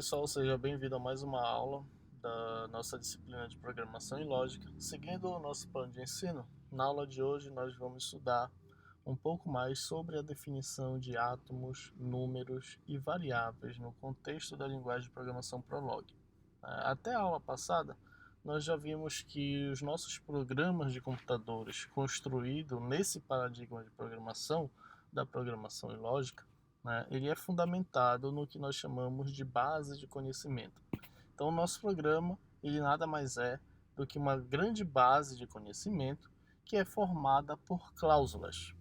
Pessoal, seja bem-vindo a mais uma aula da nossa disciplina de Programação e Lógica. Seguindo o nosso plano de ensino, na aula de hoje nós vamos estudar um pouco mais sobre a definição de átomos, números e variáveis no contexto da linguagem de programação Prolog. Até a aula passada, nós já vimos que os nossos programas de computadores construídos nesse paradigma de programação, da programação e lógica, ele é fundamentado no que nós chamamos de base de conhecimento. Então, o nosso programa, ele nada mais é do que uma grande base de conhecimento que é formada por cláusulas.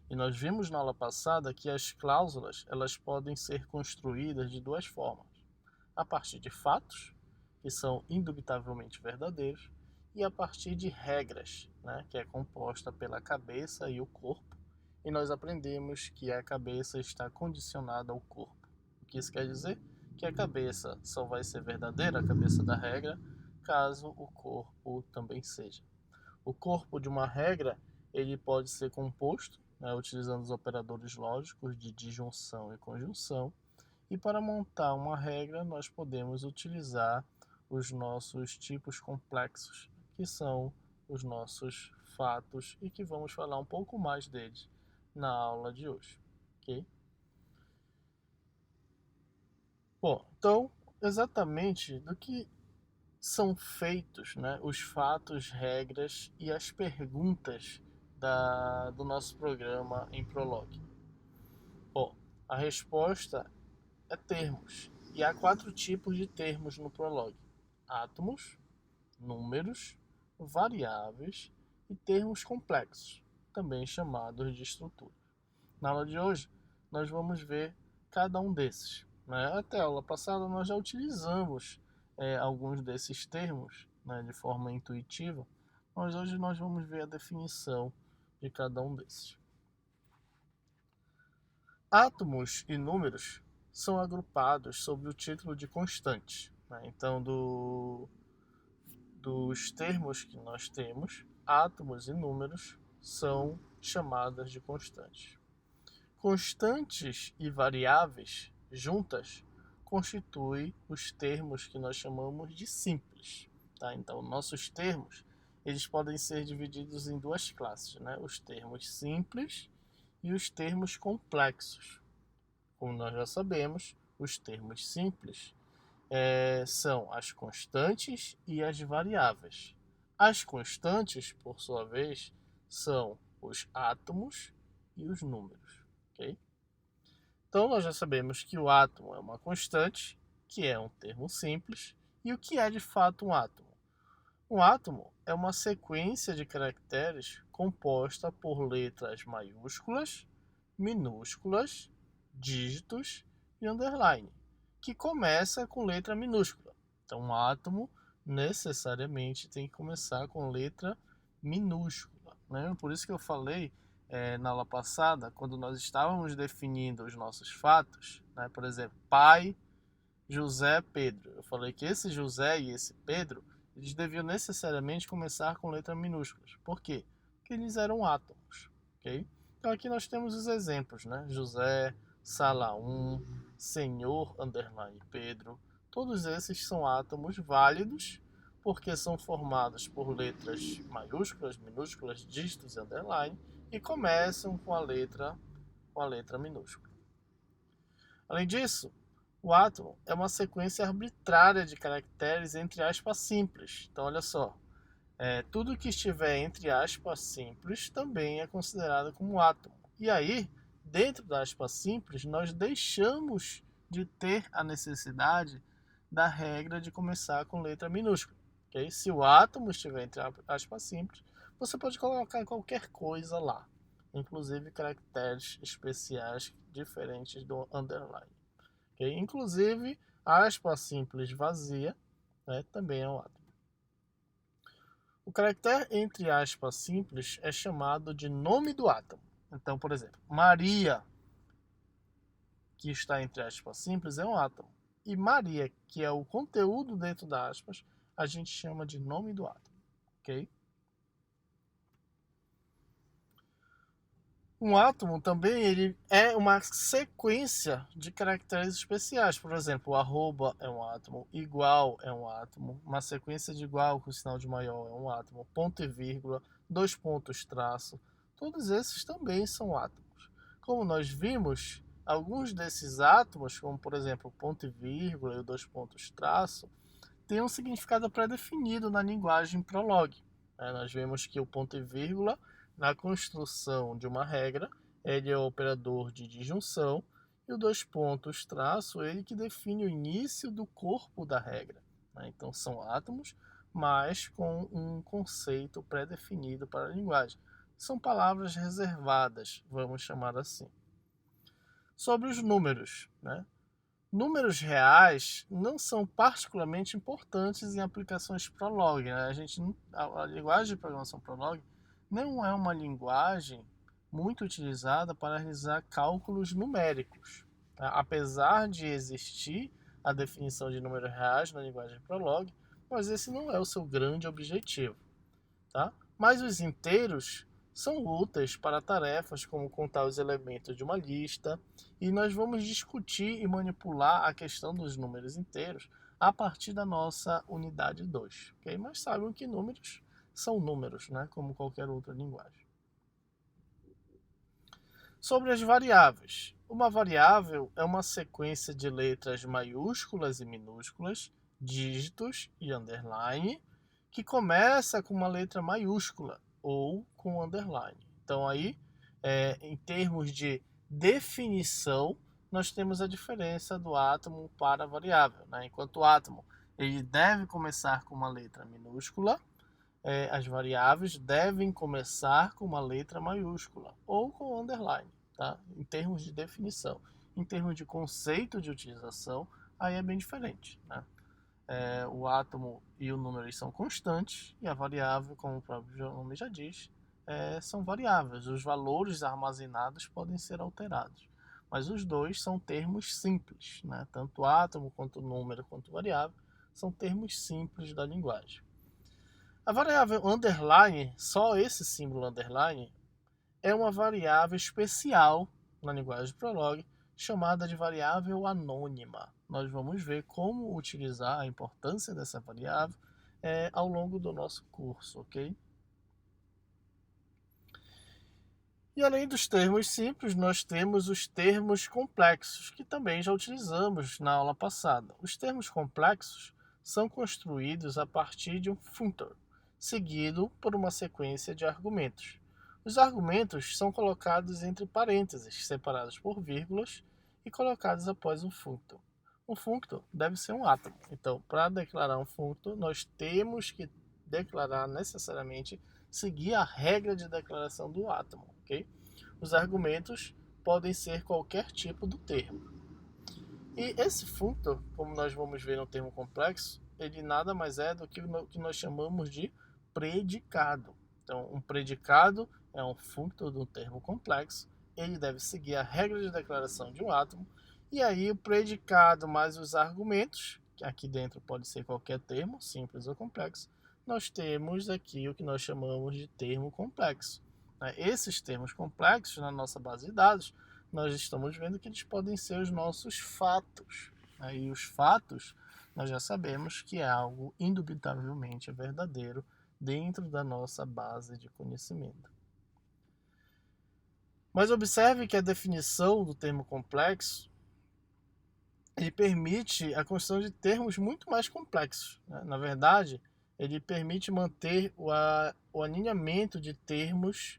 E nós vimos na aula passada que as cláusulas elas podem ser construídas de duas formas: a partir de fatos, que são indubitavelmente verdadeiros, e a partir de regras, que é composta pela cabeça e o corpo, e nós aprendemos que a cabeça está condicionada ao corpo. O que isso quer dizer? Que a cabeça só vai ser verdadeira, a cabeça da regra, caso o corpo também seja. O corpo de uma regra ele pode ser composto, utilizando os operadores lógicos de disjunção e conjunção, e para montar uma regra nós podemos utilizar os nossos tipos complexos, que são os nossos fatos e que vamos falar um pouco mais deles na aula de hoje, ok? Bom, então, exatamente do que são feitos, os fatos, regras e as perguntas do nosso programa em Prolog? Bom, a resposta é termos, e há 4 tipos de termos no Prolog: átomos, números, variáveis e termos complexos, também chamados de estrutura. Na aula de hoje, nós vamos ver cada um desses. Até a aula passada, nós já utilizamos alguns desses termos de forma intuitiva, mas hoje nós vamos ver a definição de cada um desses. Átomos e números são agrupados sob o título de constantes. Então, dos termos que nós temos, átomos e números são chamadas de constantes. Constantes e variáveis juntas constituem os termos que nós chamamos de simples. Então, nossos termos eles podem ser divididos em duas classes, os termos simples e os termos complexos. Como nós já sabemos, os termos simples são as constantes e as variáveis. As constantes, por sua vez, são os átomos e os números. Okay? Então, nós já sabemos que o átomo é uma constante, que é um termo simples, e o que é de fato um átomo? Um átomo é uma sequência de caracteres composta por letras maiúsculas, minúsculas, dígitos e underline, que começa com letra minúscula. Então, um átomo necessariamente tem que começar com letra minúscula. Por isso que eu falei na aula passada, quando nós estávamos definindo os nossos fatos, por exemplo, pai, José, Pedro. Eu falei que esse José e esse Pedro eles deviam necessariamente começar com letras minúsculas. Por quê? Porque eles eram átomos. Okay? Então aqui nós temos os exemplos, José, Sala 1, Senhor, underline Pedro. Todos esses são átomos válidos porque são formados por letras maiúsculas, minúsculas, dígitos e underline e começam com a letra minúscula. Além disso, o átomo é uma sequência arbitrária de caracteres entre aspas simples. Então, olha só, tudo que estiver entre aspas simples também é considerado como átomo. E aí, dentro da aspas simples, nós deixamos de ter a necessidade da regra de começar com letra minúscula. Okay? Se o átomo estiver entre aspas simples, você pode colocar qualquer coisa lá, inclusive caracteres especiais diferentes do underline. Okay? Inclusive, a aspa simples vazia também é um átomo. O caractere entre aspas simples é chamado de nome do átomo. Então, por exemplo, Maria, que está entre aspas simples, é um átomo. E Maria, que é o conteúdo dentro das aspas, a gente chama de nome do átomo. Ok? Um átomo também ele é uma sequência de caracteres especiais. Por exemplo, o arroba é um átomo, igual é um átomo, uma sequência de igual com sinal de maior é um átomo, ponto e vírgula, dois pontos, traço. Todos esses também são átomos. Como nós vimos, alguns desses átomos, como por exemplo o ponto e vírgula e o dois pontos, traço, têm um significado pré-definido na linguagem Prolog. Nós vemos que o ponto e vírgula, na construção de uma regra, ele é o operador de disjunção, e o dois pontos, traço, ele que define o início do corpo da regra. Então são átomos, mas com um conceito pré-definido para a linguagem. São palavras reservadas, vamos chamar assim. Sobre os números, números reais não são particularmente importantes em aplicações Prolog. A linguagem de programação Prolog não é uma linguagem muito utilizada para realizar cálculos numéricos. Tá? Apesar de existir a definição de números reais na linguagem Prolog, mas esse não é o seu grande objetivo. Tá? Mas os inteiros são úteis para tarefas como contar os elementos de uma lista, e nós vamos discutir e manipular a questão dos números inteiros a partir da nossa unidade 2. Okay? Mas saibam que números são números, como qualquer outra linguagem. Sobre as variáveis. Uma variável é uma sequência de letras maiúsculas e minúsculas, dígitos e underline, que começa com uma letra maiúscula ou com underline. Então aí, em termos de definição, nós temos a diferença do átomo para a variável. Enquanto o átomo ele deve começar com uma letra minúscula, as variáveis devem começar com uma letra maiúscula ou com underline, tá? Em termos de definição. Em termos de conceito de utilização, aí é bem diferente. O átomo e o número são constantes, e a variável, como o próprio nome já diz, são variáveis. Os valores armazenados podem ser alterados. Mas os dois são termos simples. Tanto átomo, quanto número, quanto variável, são termos simples da linguagem. A variável underline, só esse símbolo underline, é uma variável especial na linguagem Prolog, chamada de variável anônima. Nós vamos ver como utilizar a importância dessa variável ao longo do nosso curso, ok? E além dos termos simples, nós temos os termos complexos, que também já utilizamos na aula passada. Os termos complexos são construídos a partir de um functor, seguido por uma sequência de argumentos. Os argumentos são colocados entre parênteses, separados por vírgulas, e colocados após um functor. Um functor deve ser um átomo. Então, para declarar um functor, nós temos que declarar necessariamente, seguir a regra de declaração do átomo. Okay? Os argumentos podem ser qualquer tipo do termo. E esse functor, como nós vamos ver no termo complexo, ele nada mais é do que o que nós chamamos de predicado. Então, um predicado é um functor do termo complexo, ele deve seguir a regra de declaração de um átomo, e aí o predicado mais os argumentos, que aqui dentro pode ser qualquer termo, simples ou complexo, nós temos aqui o que nós chamamos de termo complexo. Esses termos complexos, na nossa base de dados, nós estamos vendo que eles podem ser os nossos fatos. E os fatos, nós já sabemos que é algo indubitavelmente verdadeiro dentro da nossa base de conhecimento. Mas observe que a definição do termo complexo ele permite a construção de termos muito mais complexos. Na verdade, ele permite manter o alinhamento de termos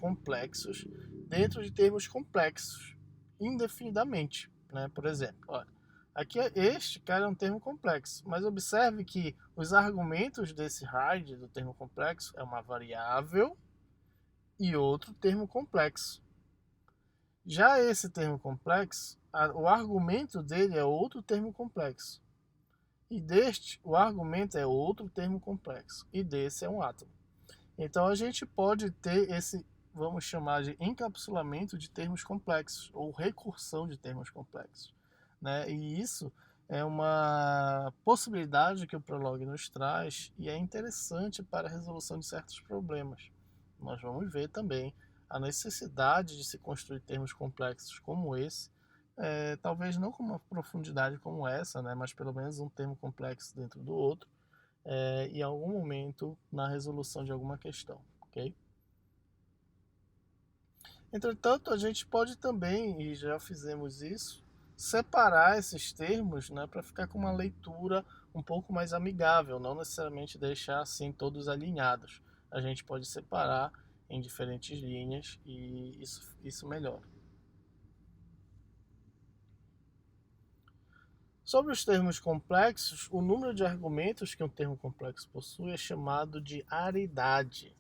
complexos dentro de termos complexos indefinidamente. Por exemplo, olha, aqui este cara é um termo complexo, mas observe que os argumentos desse RAID do termo complexo é uma variável e outro termo complexo. Já esse termo complexo, o argumento dele é outro termo complexo. E deste, o argumento é outro termo complexo. E desse é um átomo. Então a gente pode ter esse, vamos chamar de encapsulamento de termos complexos, ou recursão de termos complexos. E isso é uma possibilidade que o Prolog nos traz e é interessante para a resolução de certos problemas. Nós vamos ver também a necessidade de se construir termos complexos como esse, talvez não com uma profundidade como essa, né, mas pelo menos um termo complexo dentro do outro, em algum momento na resolução de alguma questão, ok? Entretanto, a gente pode também, e já fizemos isso, separar esses termos, né, para ficar com uma leitura um pouco mais amigável, não necessariamente deixar assim todos alinhados. A gente pode separar em diferentes linhas e isso melhora. Sobre os termos complexos, o número de argumentos que um termo complexo possui é chamado de aridade.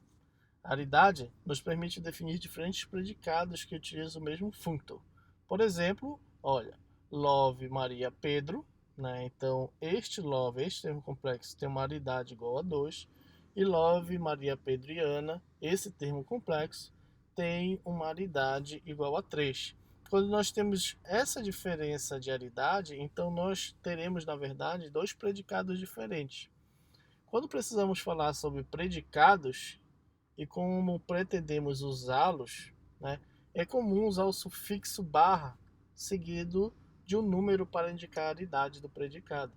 A aridade nos permite definir diferentes predicados que utilizam o mesmo functor. Por exemplo, olha, love Maria Pedro, né? Então este love, este termo complexo, tem uma aridade igual a 2, e love Maria Pedro e Ana, esse termo complexo, tem uma aridade igual a 3. Quando nós temos essa diferença de aridade, então nós teremos, na verdade, dois predicados diferentes. Quando precisamos falar sobre predicados, e como pretendemos usá-los, né, é comum usar o sufixo barra seguido de um número para indicar a aridade do predicado.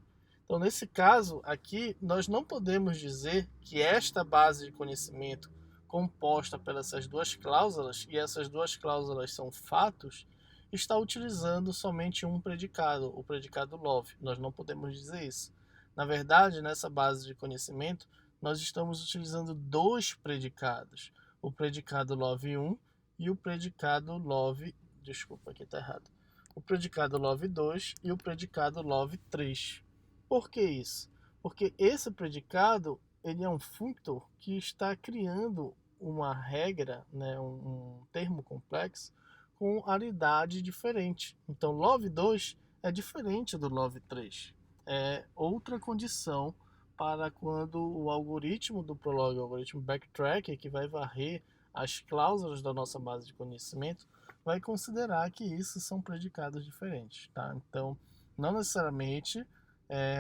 Então, nesse caso aqui, nós não podemos dizer que esta base de conhecimento composta pelas duas cláusulas, e essas duas cláusulas são fatos, está utilizando somente um predicado, o predicado love. Nós não podemos dizer isso. Na verdade, nessa base de conhecimento, nós estamos utilizando dois predicados, o predicado love 1 e o predicado love, desculpa, aqui está errado, o predicado love 2 e o predicado love 3. Por que isso? Porque esse predicado ele é um functor que está criando uma regra, né, um termo complexo com aridade diferente. Então, love 2 é diferente do love 3. É outra condição para quando o algoritmo do Prolog, o algoritmo Backtracker, que vai varrer as cláusulas da nossa base de conhecimento, vai considerar que isso são predicados diferentes. Tá? Então, não necessariamente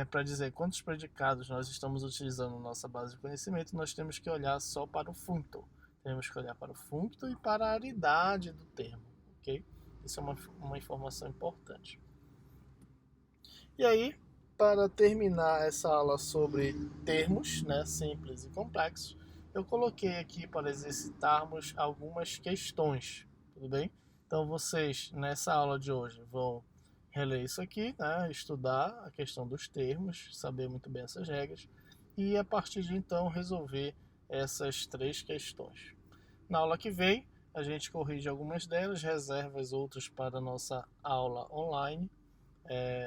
para dizer quantos predicados nós estamos utilizando na nossa base de conhecimento, nós temos que olhar só para o functor. Temos que olhar para o functor e para a aridade do termo. Okay? Isso é uma informação importante. E aí, para terminar essa aula sobre termos, né, simples e complexos, eu coloquei aqui para exercitarmos algumas questões, tudo bem? Então vocês, nessa aula de hoje, vão reler isso aqui, né, estudar a questão dos termos, saber muito bem essas regras, e a partir de então resolver essas três questões. Na aula que vem, a gente corrige algumas delas, reserva as outras para a nossa aula online,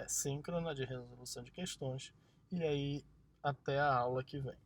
síncrona de resolução de questões. E aí, até a aula que vem.